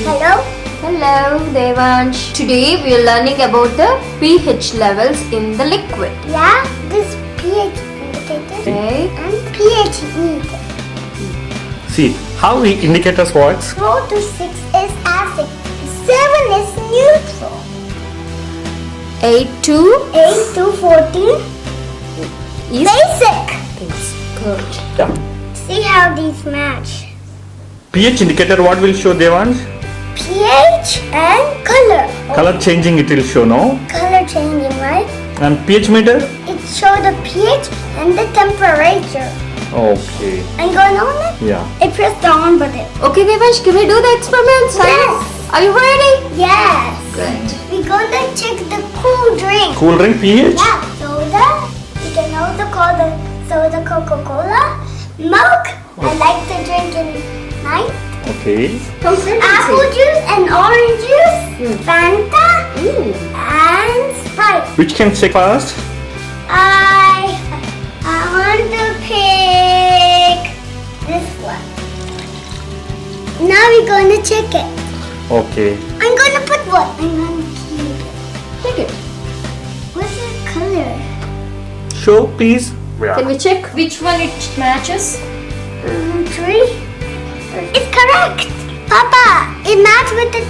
Hello. Hello, Devansh. Today we are learning about the pH levels in the liquid. Yeah, this pH indicator Okay. and pH meter. See how the indicators works. 4 to 6 is acid. 7 is neutral. 8 to 8 to 14 is basic. good. Yeah. See how these match. pH indicator what will show, Devansh? pH and color. Color changing it will show, no? Color changing, right? And pH meter? It show the pH and the temperature. Okay. I'm going on it. Yeah. I press the on button. Okay, Devansh, can we do the experiment? Yes. Are you ready? Yes. Good. We're gonna check the cool drink. Cool drink pH? Yeah, soda. You can also call the soda Coca-Cola. Milk. I like to drink in night. Okay. Apple juice and orange juice. Fanta and Sprite. Which can check first? I want to pick this one. Now we're going to check it. Okay. I'm going to put one. I'm going to keep it. Take it. What's the color? Show please. Can we check which one it matches? 3. It's correct. Papa, it matched with the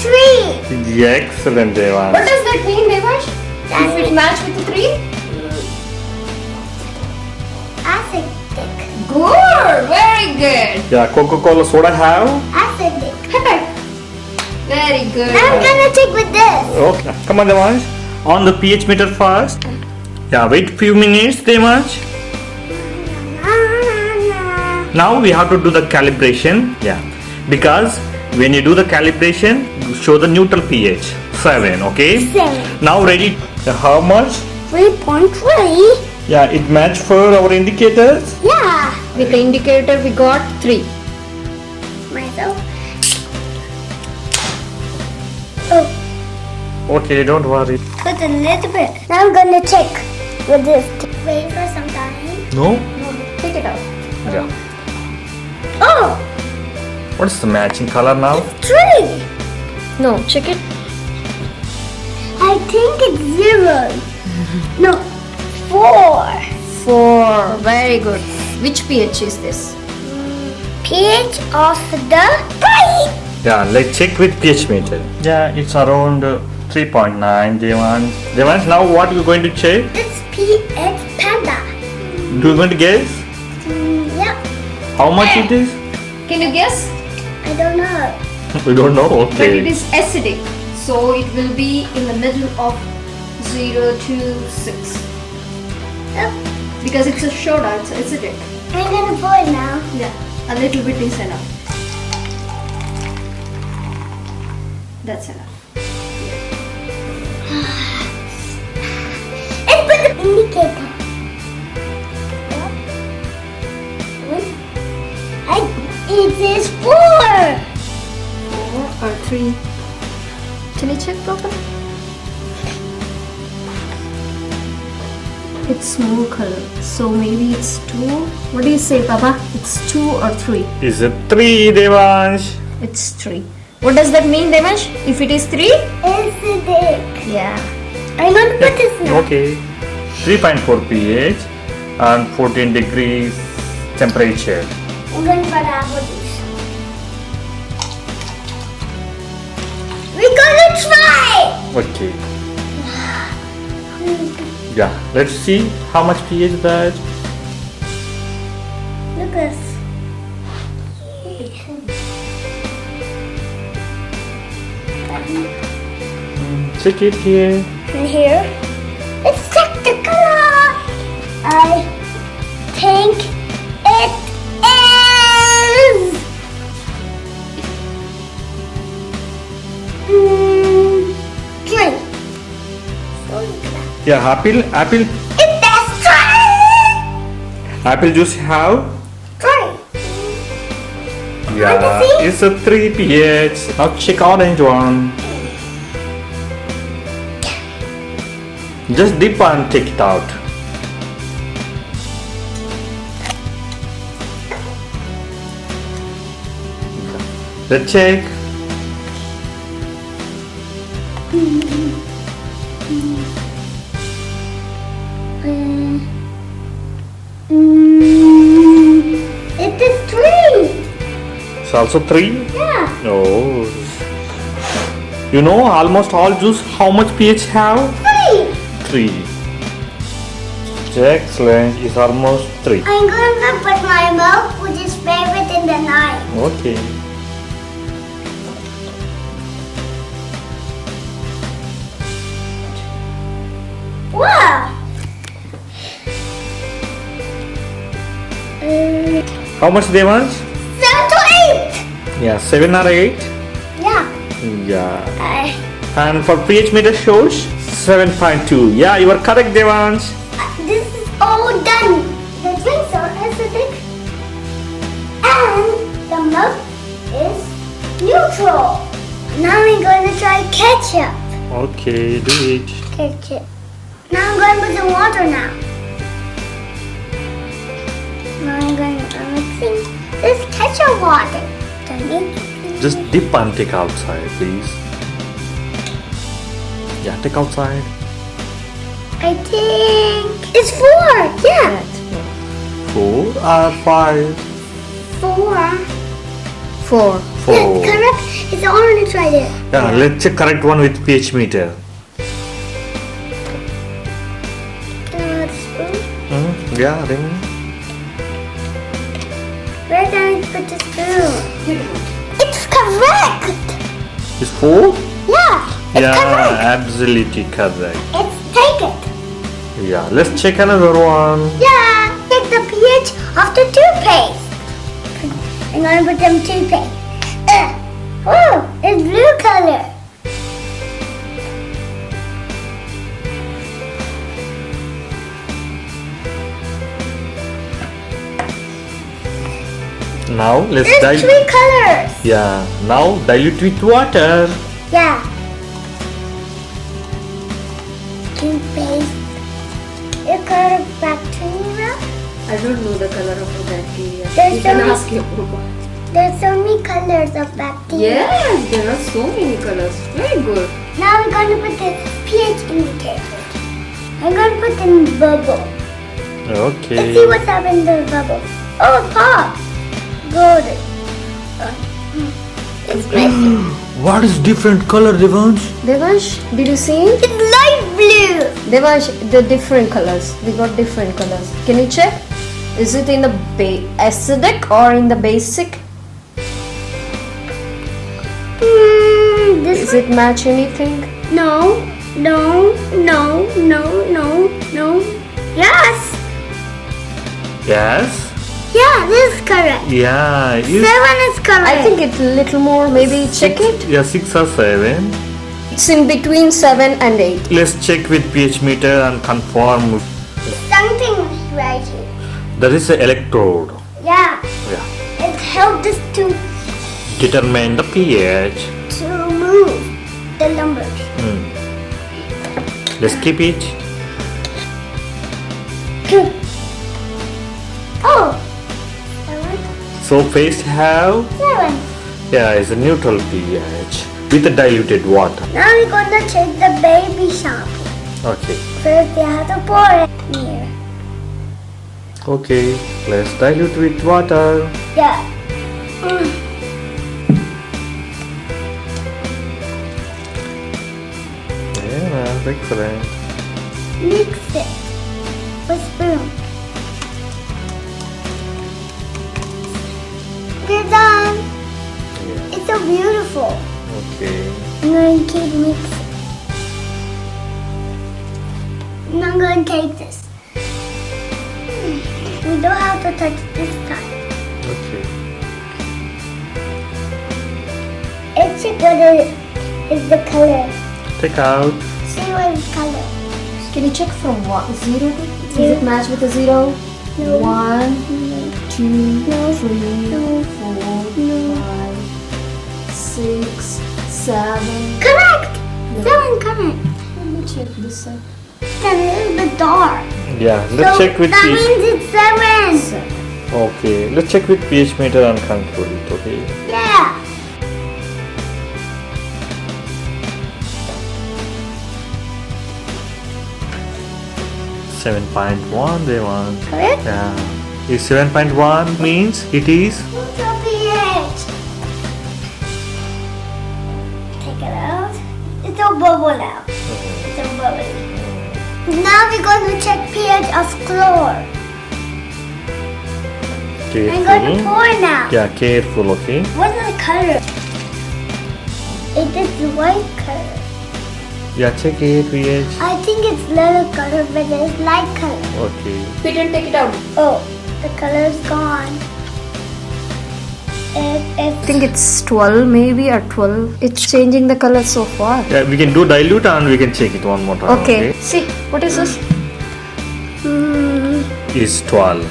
3. Yeah, excellent, What Devansh. does that mean, Devansh? If it match with the 3? Acidic. Good. Very good. Yeah, Coca-Cola soda have? Acidic. Very good. Now I'm going to check with this. Okay. Come on, Devansh. On the pH meter first. Yeah, wait few minutes, Devansh. Now we have to do the calibration. Yeah. Because when you do the calibration, you show the neutral pH. 7, okay? 7. Now ready. How much? 3.3. Yeah, it match for our indicators. Yeah. With the indicator, we got 3. Myself. Oh, Okay, don't worry. put a little bit. Now I'm going to check with this. Wait for some time. No? Take it out. Yeah. Oh, What's the matching color now? 3. No, check it. I think it's 0. No, 4. 4. Very good. Which pH is this? pH of the pipe. Yeah, let's check with pH meter. Yeah, it's around 3.9, Devansh. Devansh, now what you going to check? It's pH panda. Do you going to guess Yeah, how much it is? Can you guess? I don't know. We don't know. But it Okay. is acidic. So it will be in the middle of 0 to 6. Oh, Because it's a soda, it's acidic. I'm gonna pour it now. Yeah, a little bit is enough. That's enough. And put the indicator. It is 4. 4 or 3. Can you check properly? It's small color, so maybe it's 2. What do you say, Papa? It's 2 or 3? Is it 3, Devansh? It's 3. What does that mean, Devansh? If it is 3? Acidic. Yeah. I'm gonna put this now. Okay. 3.4 pH and 14 degrees temperature. I'm going for the apple juice. We're gonna try. Okay. Yeah, let's see how much pH that. Look at this. Check it here. And here, it's check the color. I think it is. Drink. Yeah, apple It is try. apple juice have. Try. Yeah, see? it's a 3 pH. Now check orange one. Just dip and take it out. Let's check. It is 3. It's also 3. Yeah. Oh. You know, almost all juice, how much pH have? 3. 3. Excellent. It's almost 3. I'm going to put my milk, which is favorite, in the 9. Okay. Wow. How much they want? 7 to 8. Yeah, 7 or 8? Yeah. Yeah. And for pH meter shows 7.2. Yeah, you are correct, Devansh. This is all done. The drinks are acidic and the milk is neutral. Now we're going to try ketchup. Okay, do it. Ketchup. Now I'm going to put the water now. Now I'm going to mixing this ketchup water. Just dip and take outside, please. Yeah, take outside. I think it's 4. Yeah. 4 or 5? 4. 4. 4. Yeah, correct. It's already tried it. Yeah, let's check correct one with pH meter. Can I have a spoon? Yeah, then. Where can I put the spoon? It's correct. It's 4? Yeah. It's Yeah, correct. absolutely correct. It's take it. Yeah, let's check another one. Yeah. Take the pH of the toothpaste. I'm gonna put them toothpaste. Oh, it's blue color. Now let's There's 3 colors. Yeah, now dilute with water. Yeah. Toothpaste. It's color of bacteria. I don't know the color of the bacteria. There's You can so many- ask your Papa. There's so many colors of bacteria. Yes, there are so many colors. Very good. Now we're going to put the pH indicator. I'm going to put in bubble. Let's see Okay. what's happening to the bubble. Oh, it popped. Golden. It's messy. What is different color, Devansh? Devansh, did you see? It's light blue. Devansh, the different colors. We got different colors. Can you check? Is it in the acidic or in the basic? This Is it match anything? No, no, no, no, no, no. Yes. Yes. Yeah, this is correct. Yeah. Is 7 is correct. I think it's a little more. Maybe check it. Yeah, 6 or 7. It's in between 7 and 8. Let's check with pH meter and confirm. Something right here. That is an electrode. Yeah, Yeah. it helped us to Determine the pH. move the numbers. Let's keep it. Oh, 7, So paste have 7. yeah, it's a neutral pH with a diluted water. Now we're gonna take the baby shampoo. Okay. First, you have to pour it here. Okay. Let's dilute with water. Yeah. Yeah, excellent. Mix it with spoon. We're done. Yeah. It's so beautiful. Okay. I'm going to keep mixing. And I'm going to take this. We don't have to touch this time. Okay. It's a good is the color. Take out. See what is color. Can you check from 0 to? Does Zero. it match with a 0? No. 1, 2, No. 3, No. 4, No. 5, 6, 7. Correct! 7 correct. Let me check this side. It's a little bit dark. Yeah. Let's So check with that pH. means it's 7. 7. Okay. Let's check with pH meter and control it. Okay. Yeah. 7.1 Devansh. Correct? Yeah. Is 7.1 means it is Neutral pH. Take it out. It's a bubble now. It's a bubble. Now we're going to check pH of chlor. I'm going to careful. pour now. Yeah, careful, okay? What is the color? It is white color. Yeah, check it, pH. I think it's little color, but it's light color. Okay. Peter, take it out. Oh, the color is gone. I think it's 12 maybe or 12. It's changing the color so far. Yeah, we can do dilute and we can check it one more time. Okay. See, what is this? Is 12.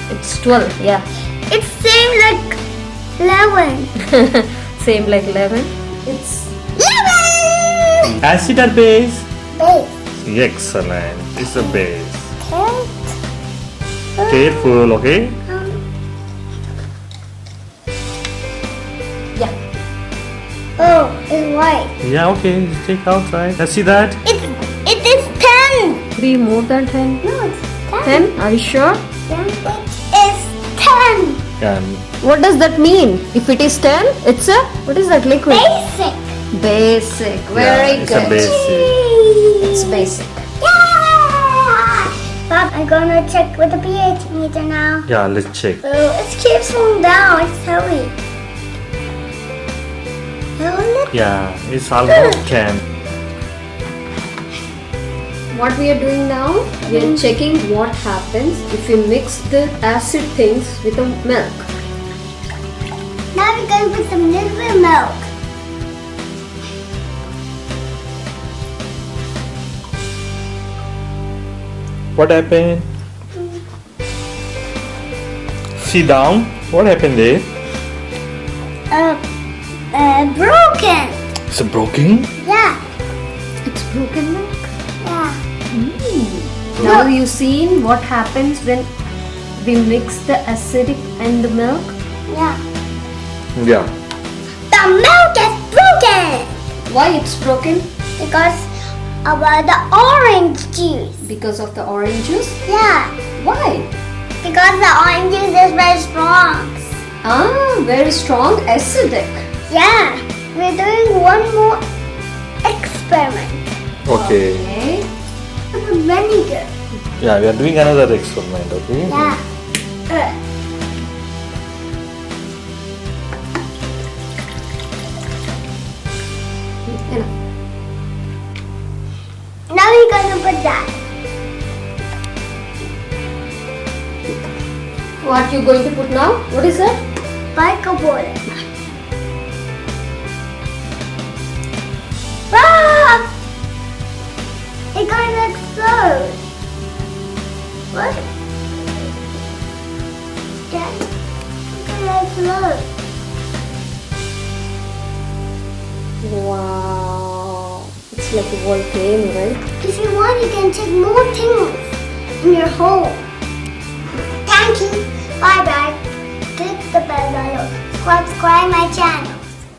It's 12. Yeah. It's same like 11. Same like 11. It's 11! Acid or base? Base. Excellent. It's a base. Okay. Careful, okay? yeah. Oh, it's white. Yeah, okay. Check outside. Let's see that. It is 10. Be more than 10. No, it's 10. 10? Are you sure? It's 10. And What does that mean? If it is 10, it's a what is that liquid? Basic. Basic. Very it's good. a basic. It's basic. Yeah! Bob, I'm gonna check with the pH meter now. Yeah, let's check. Oh, it keeps going down. It's heavy. Isn't it? Yeah, it's almost 10. What we are doing now, we are checking what happens if you mix the acid things with the milk. Now we're gonna put some little bit of milk. What happened? See down. What happened there? Broken. It's broken. Yeah. It's broken milk. Yeah. Now you seen what happens when we mix the acidic and the milk? Yeah. Yeah. The milk is broken Why it's broken? because of the orange juice. Because of the orange juice? Yeah. Why? Because the orange juice is very strong. Ah, very strong acidic. Yeah. We're doing one more experiment. Okay. Okay. With vinegar. Yeah, we are doing another experiment, okay? Yeah. Enough. Now we're gonna put that. What you going to put now? What is that? Bicarbonate. Ah! It's gonna explode. What? Yeah. It's gonna explode. Wow. It's like a volcano, right? If you want, you can take more things in your home. Thank you. Bye bye. Click the bell below. Subscribe my channel.